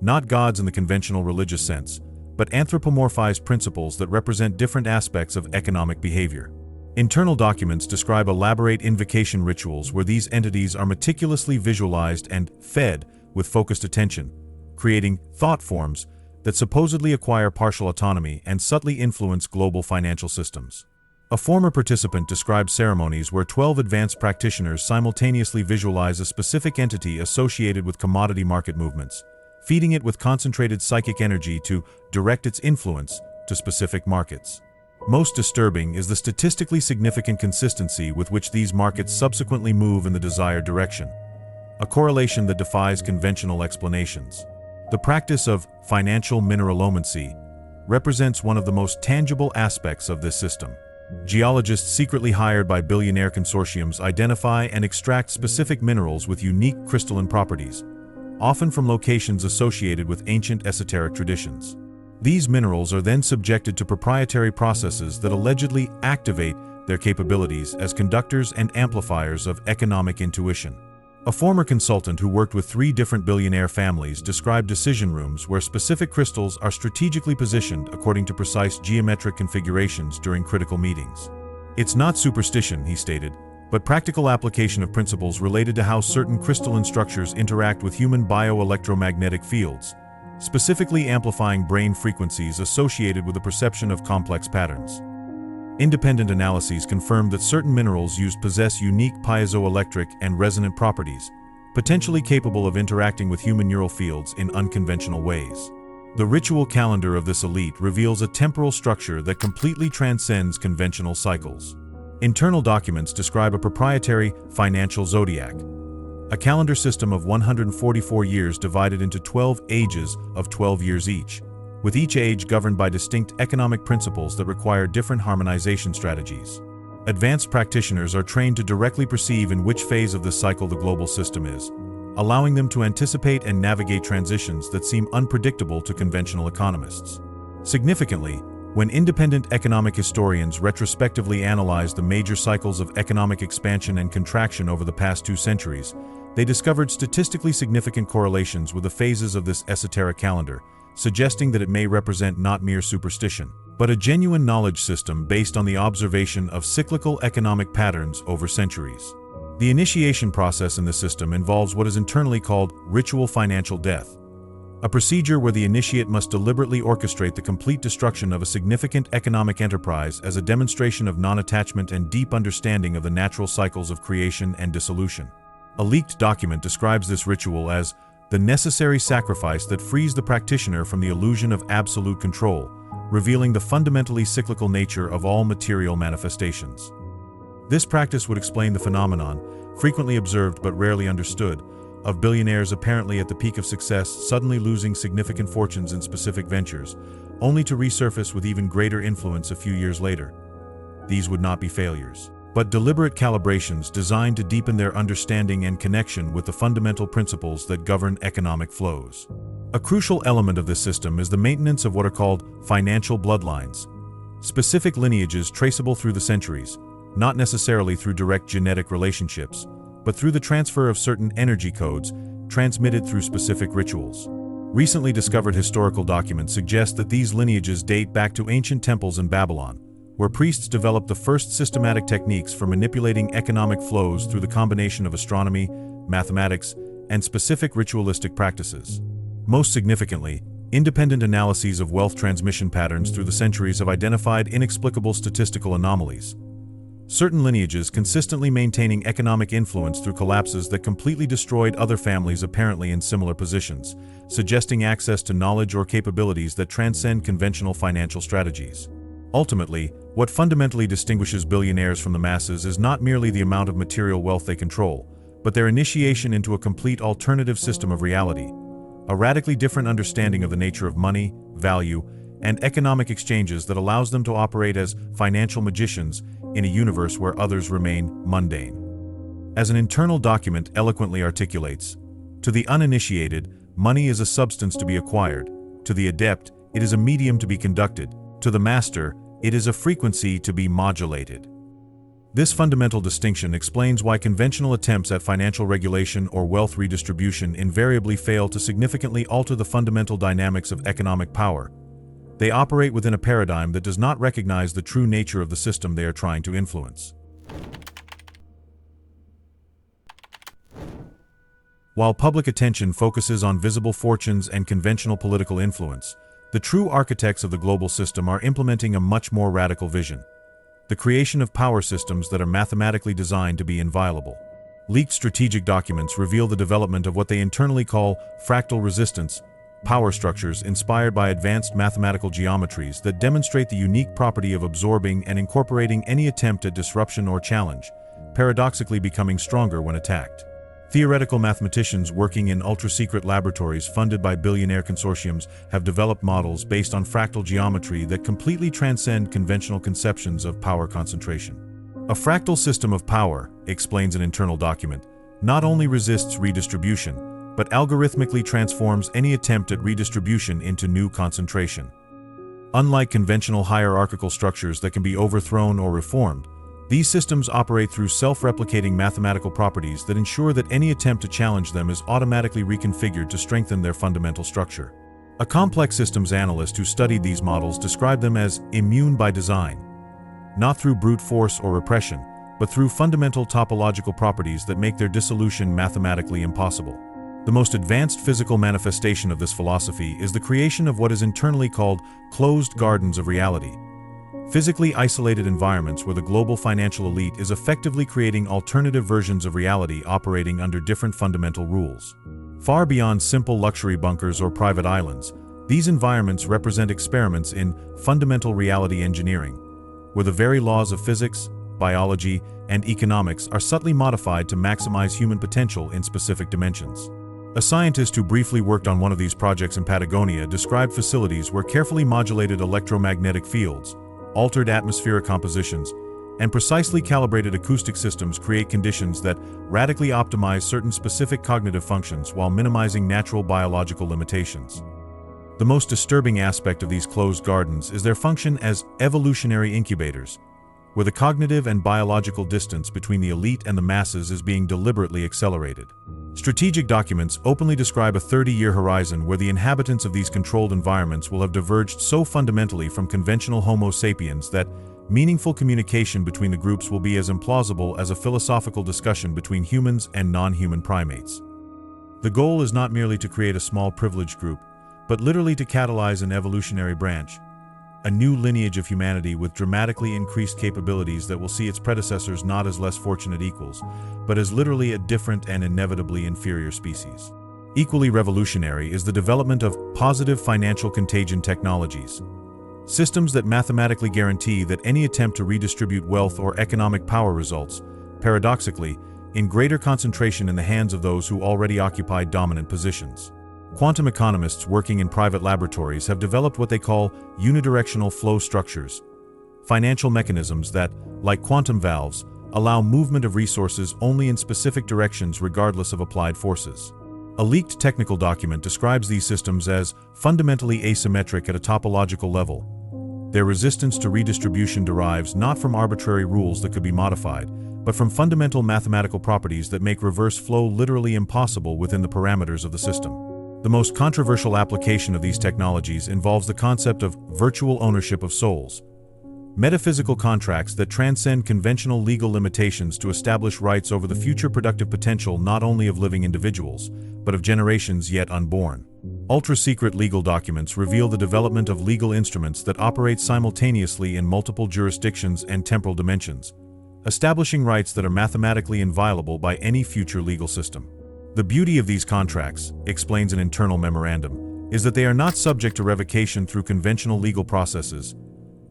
not gods in the conventional religious sense, but anthropomorphized principles that represent different aspects of economic behavior. Internal documents describe elaborate invocation rituals where these entities are meticulously visualized and fed with focused attention, creating thought forms that supposedly acquire partial autonomy and subtly influence global financial systems. A former participant described ceremonies where 12 advanced practitioners simultaneously visualize a specific entity associated with commodity market movements, feeding it with concentrated psychic energy to direct its influence to specific markets. Most disturbing is the statistically significant consistency with which these markets subsequently move in the desired direction, a correlation that defies conventional explanations. The practice of financial mineralomancy represents one of the most tangible aspects of this system. Geologists secretly hired by billionaire consortiums identify and extract specific minerals with unique crystalline properties, often from locations associated with ancient esoteric traditions. These minerals are then subjected to proprietary processes that allegedly activate their capabilities as conductors and amplifiers of economic intuition. A former consultant who worked with 3 different billionaire families described decision rooms where specific crystals are strategically positioned according to precise geometric configurations during critical meetings. It's not superstition, he stated, but practical application of principles related to how certain crystalline structures interact with human bioelectromagnetic fields, specifically amplifying brain frequencies associated with the perception of complex patterns. Independent analyses confirmed that certain minerals used possess unique piezoelectric and resonant properties, potentially capable of interacting with human neural fields in unconventional ways. The ritual calendar of this elite reveals a temporal structure that completely transcends conventional cycles. Internal documents describe a proprietary financial zodiac, a calendar system of 144 years divided into 12 ages of 12 years each, with each age governed by distinct economic principles that require different harmonization strategies. Advanced practitioners are trained to directly perceive in which phase of this cycle the global system is, allowing them to anticipate and navigate transitions that seem unpredictable to conventional economists. Significantly, when independent economic historians retrospectively analyze the major cycles of economic expansion and contraction over the past 2 centuries, they discovered statistically significant correlations with the phases of this esoteric calendar, suggesting that it may represent not mere superstition, but a genuine knowledge system based on the observation of cyclical economic patterns over centuries. The initiation process in the system involves what is internally called ritual financial death, a procedure where the initiate must deliberately orchestrate the complete destruction of a significant economic enterprise as a demonstration of non-attachment and deep understanding of the natural cycles of creation and dissolution. A leaked document describes this ritual as the necessary sacrifice that frees the practitioner from the illusion of absolute control, revealing the fundamentally cyclical nature of all material manifestations. This practice would explain the phenomenon, frequently observed but rarely understood, of billionaires apparently at the peak of success suddenly losing significant fortunes in specific ventures, only to resurface with even greater influence a few years later. These would not be failures, but deliberate calibrations designed to deepen their understanding and connection with the fundamental principles that govern economic flows. A crucial element of this system is the maintenance of what are called financial bloodlines, specific lineages traceable through the centuries, not necessarily through direct genetic relationships, but through the transfer of certain energy codes transmitted through specific rituals. Recently discovered historical documents suggest that these lineages date back to ancient temples in Babylon, where priests developed the first systematic techniques for manipulating economic flows through the combination of astronomy, mathematics, and specific ritualistic practices. Most significantly, independent analyses of wealth transmission patterns through the centuries have identified inexplicable statistical anomalies. Certain lineages consistently maintaining economic influence through collapses that completely destroyed other families apparently in similar positions, suggesting access to knowledge or capabilities that transcend conventional financial strategies. Ultimately, what fundamentally distinguishes billionaires from the masses is not merely the amount of material wealth they control, but their initiation into a complete alternative system of reality, a radically different understanding of the nature of money, value, and economic exchanges that allows them to operate as financial magicians in a universe where others remain mundane. As an internal document eloquently articulates, to the uninitiated, money is a substance to be acquired; to the adept, it is a medium to be conducted; to the master, it is a frequency to be modulated. This fundamental distinction explains why conventional attempts at financial regulation or wealth redistribution invariably fail to significantly alter the fundamental dynamics of economic power. They operate within a paradigm that does not recognize the true nature of the system they are trying to influence. While public attention focuses on visible fortunes and conventional political influence, the true architects of the global system are implementing a much more radical vision: the creation of power systems that are mathematically designed to be inviolable. Leaked strategic documents reveal the development of what they internally call fractal resistance, power structures inspired by advanced mathematical geometries that demonstrate the unique property of absorbing and incorporating any attempt at disruption or challenge, paradoxically becoming stronger when attacked. Theoretical mathematicians working in ultra-secret laboratories funded by billionaire consortiums have developed models based on fractal geometry that completely transcend conventional conceptions of power concentration. A fractal system of power, explains an internal document, not only resists redistribution, but algorithmically transforms any attempt at redistribution into new concentration. Unlike conventional hierarchical structures that can be overthrown or reformed, these systems operate through self-replicating mathematical properties that ensure that any attempt to challenge them is automatically reconfigured to strengthen their fundamental structure. A complex systems analyst who studied these models described them as immune by design, not through brute force or repression, but through fundamental topological properties that make their dissolution mathematically impossible. The most advanced physical manifestation of this philosophy is the creation of what is internally called closed gardens of reality, physically isolated environments where the global financial elite is effectively creating alternative versions of reality operating under different fundamental rules. Far beyond simple luxury bunkers or private islands, these environments represent experiments in fundamental reality engineering, where the very laws of physics, biology, and economics are subtly modified to maximize human potential in specific dimensions. A scientist who briefly worked on one of these projects in Patagonia described facilities where carefully modulated electromagnetic fields, altered atmospheric compositions, and precisely calibrated acoustic systems create conditions that radically optimize certain specific cognitive functions while minimizing natural biological limitations. The most disturbing aspect of these closed gardens is their function as evolutionary incubators, where the cognitive and biological distance between the elite and the masses is being deliberately accelerated. Strategic documents openly describe a 30-year horizon where the inhabitants of these controlled environments will have diverged so fundamentally from conventional Homo sapiens that meaningful communication between the groups will be as implausible as a philosophical discussion between humans and non-human primates. The goal is not merely to create a small privileged group, but literally to catalyze an evolutionary branch, a new lineage of humanity with dramatically increased capabilities that will see its predecessors not as less fortunate equals, but as literally a different and inevitably inferior species. Equally revolutionary is the development of positive financial contagion technologies, systems that mathematically guarantee that any attempt to redistribute wealth or economic power results, paradoxically, in greater concentration in the hands of those who already occupy dominant positions. Quantum economists working in private laboratories have developed what they call unidirectional flow structures, financial mechanisms that, like quantum valves, allow movement of resources only in specific directions regardless of applied forces. A leaked technical document describes these systems as fundamentally asymmetric at a topological level. Their resistance to redistribution derives not from arbitrary rules that could be modified, but from fundamental mathematical properties that make reverse flow literally impossible within the parameters of the system. The most controversial application of these technologies involves the concept of virtual ownership of souls, metaphysical contracts that transcend conventional legal limitations to establish rights over the future productive potential not only of living individuals, but of generations yet unborn. Ultra-secret legal documents reveal the development of legal instruments that operate simultaneously in multiple jurisdictions and temporal dimensions, establishing rights that are mathematically inviolable by any future legal system. The beauty of these contracts, explains an internal memorandum, is that they are not subject to revocation through conventional legal processes.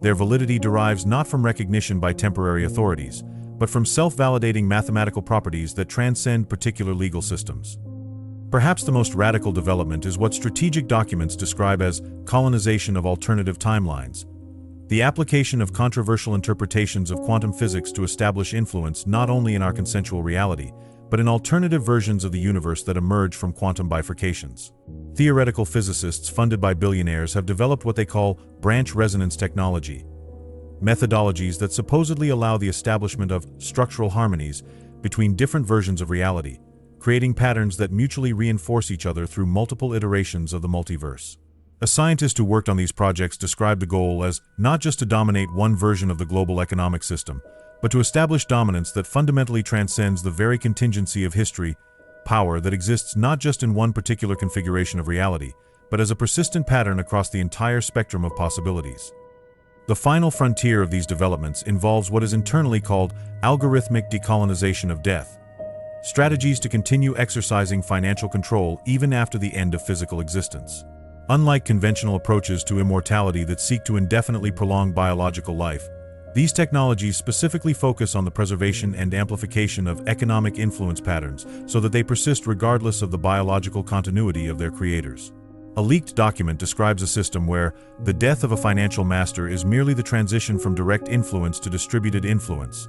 Their validity derives not from recognition by temporary authorities, but from self-validating mathematical properties that transcend particular legal systems. Perhaps the most radical development is what strategic documents describe as colonization of alternative timelines, the application of controversial interpretations of quantum physics to establish influence not only in our consensual reality, but in alternative versions of the universe that emerge from quantum bifurcations. Theoretical physicists funded by billionaires have developed what they call branch resonance technology, methodologies that supposedly allow the establishment of structural harmonies between different versions of reality, creating patterns that mutually reinforce each other through multiple iterations of the multiverse. A scientist who worked on these projects described the goal as not just to dominate one version of the global economic system, but to establish dominance that fundamentally transcends the very contingency of history, power that exists not just in one particular configuration of reality, but as a persistent pattern across the entire spectrum of possibilities. The final frontier of these developments involves what is internally called algorithmic decolonization of death, strategies to continue exercising financial control even after the end of physical existence. Unlike conventional approaches to immortality that seek to indefinitely prolong biological life, these technologies specifically focus on the preservation and amplification of economic influence patterns so that they persist regardless of the biological continuity of their creators. A leaked document describes a system where the death of a financial master is merely the transition from direct influence to distributed influence,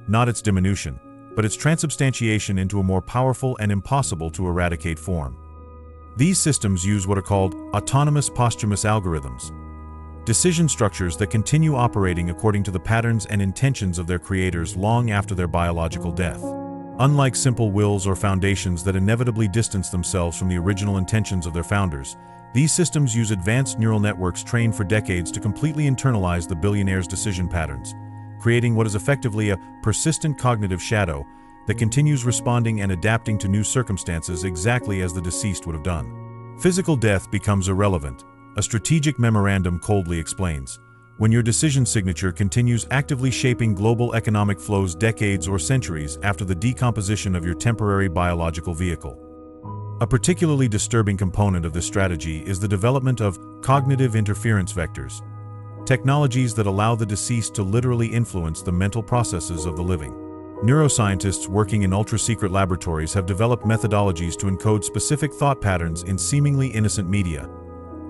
not its diminution, but its transubstantiation into a more powerful and impossible to eradicate form. These systems use what are called autonomous posthumous algorithms, decision structures that continue operating according to the patterns and intentions of their creators long after their biological death. Unlike simple wills or foundations that inevitably distance themselves from the original intentions of their founders, these systems use advanced neural networks trained for decades to completely internalize the billionaires' decision patterns, creating what is effectively a persistent cognitive shadow that continues responding and adapting to new circumstances exactly as the deceased would have done. Physical death becomes irrelevant, a strategic memorandum coldly explains, when your decision signature continues actively shaping global economic flows decades or centuries after the decomposition of your temporary biological vehicle. A particularly disturbing component of this strategy is the development of cognitive interference vectors, technologies that allow the deceased to literally influence the mental processes of the living. Neuroscientists working in ultra-secret laboratories have developed methodologies to encode specific thought patterns in seemingly innocent media,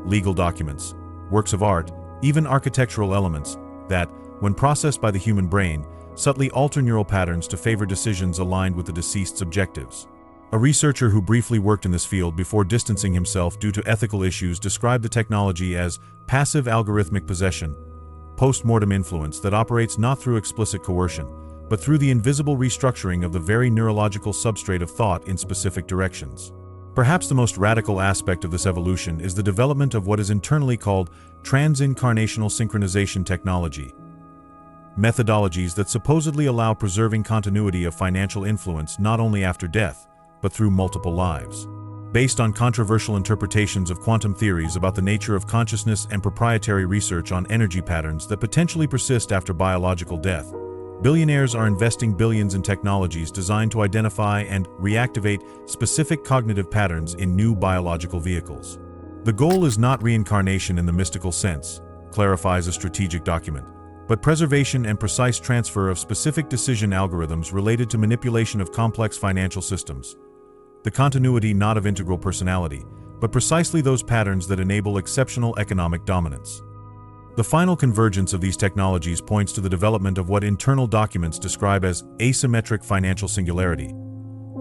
legal documents, works of art, even architectural elements that, when processed by the human brain, subtly alter neural patterns to favor decisions aligned with the deceased's objectives. A researcher who briefly worked in this field before distancing himself due to ethical issues described the technology as passive algorithmic possession, post-mortem influence that operates not through explicit coercion, but through the invisible restructuring of the very neurological substrate of thought in specific directions. Perhaps the most radical aspect of this evolution is the development of what is internally called transincarnational synchronization technology, methodologies that supposedly allow preserving continuity of financial influence not only after death, but through multiple lives. Based on controversial interpretations of quantum theories about the nature of consciousness and proprietary research on energy patterns that potentially persist after biological death, billionaires are investing billions in technologies designed to identify and reactivate specific cognitive patterns in new biological vehicles. The goal is not reincarnation in the mystical sense, clarifies a strategic document, but preservation and precise transfer of specific decision algorithms related to manipulation of complex financial systems. The continuity not of integral personality, but precisely those patterns that enable exceptional economic dominance. The final convergence of these technologies points to the development of what internal documents describe as asymmetric financial singularity,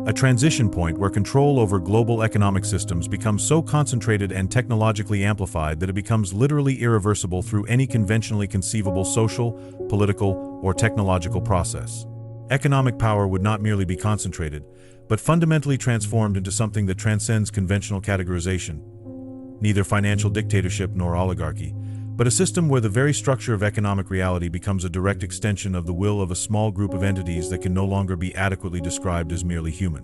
a transition point where control over global economic systems becomes so concentrated and technologically amplified that it becomes literally irreversible through any conventionally conceivable social, political, or technological process. Economic power would not merely be concentrated, but fundamentally transformed into something that transcends conventional categorization, neither financial dictatorship nor oligarchy, but a system where the very structure of economic reality becomes a direct extension of the will of a small group of entities that can no longer be adequately described as merely human.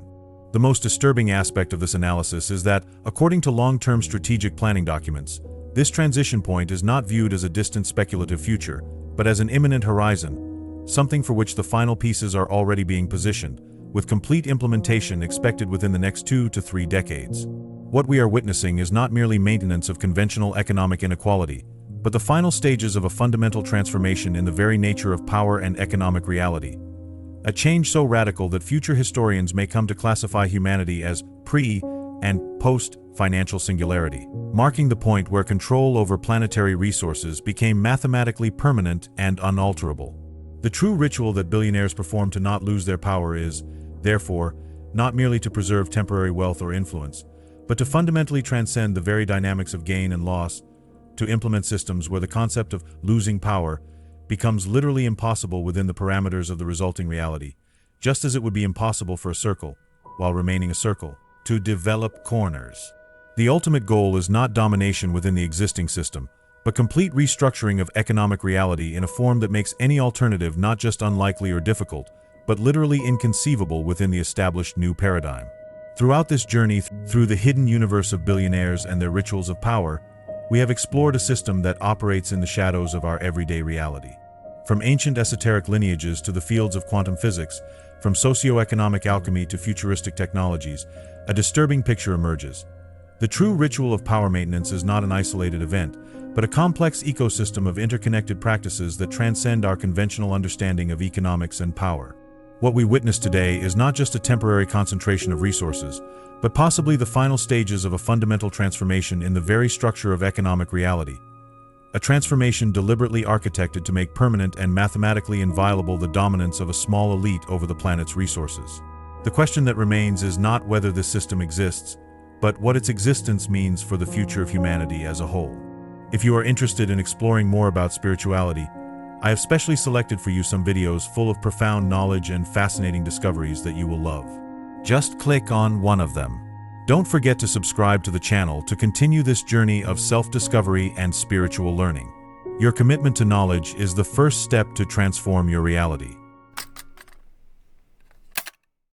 The most disturbing aspect of this analysis is that, according to long-term strategic planning documents, this transition point is not viewed as a distant speculative future, but as an imminent horizon, something for which the final pieces are already being positioned, with complete implementation expected within the next 2 to 3 decades. What we are witnessing is not merely maintenance of conventional economic inequality, but the final stages of a fundamental transformation in the very nature of power and economic reality. A change so radical that future historians may come to classify humanity as pre- and post-financial singularity, marking the point where control over planetary resources became mathematically permanent and unalterable. The true ritual that billionaires perform to not lose their power is, therefore, not merely to preserve temporary wealth or influence, but to fundamentally transcend the very dynamics of gain and loss, to implement systems where the concept of losing power becomes literally impossible within the parameters of the resulting reality, just as it would be impossible for a circle, while remaining a circle, to develop corners. The ultimate goal is not domination within the existing system, but complete restructuring of economic reality in a form that makes any alternative not just unlikely or difficult, but literally inconceivable within the established new paradigm. Throughout this journey through the hidden universe of billionaires and their rituals of power, we have explored a system that operates in the shadows of our everyday reality. From ancient esoteric lineages to the fields of quantum physics, from socioeconomic alchemy to futuristic technologies, a disturbing picture emerges. The true ritual of power maintenance is not an isolated event, but a complex ecosystem of interconnected practices that transcend our conventional understanding of economics and power. What we witness today is not just a temporary concentration of resources, but possibly the final stages of a fundamental transformation in the very structure of economic reality. A transformation deliberately architected to make permanent and mathematically inviolable the dominance of a small elite over the planet's resources. The question that remains is not whether this system exists, but what its existence means for the future of humanity as a whole. If you are interested in exploring more about spirituality, I have specially selected for you some videos full of profound knowledge and fascinating discoveries that you will love. Just click on one of them. Don't forget to subscribe to the channel to continue this journey of self-discovery and spiritual learning. Your commitment to knowledge is the first step to transform your reality.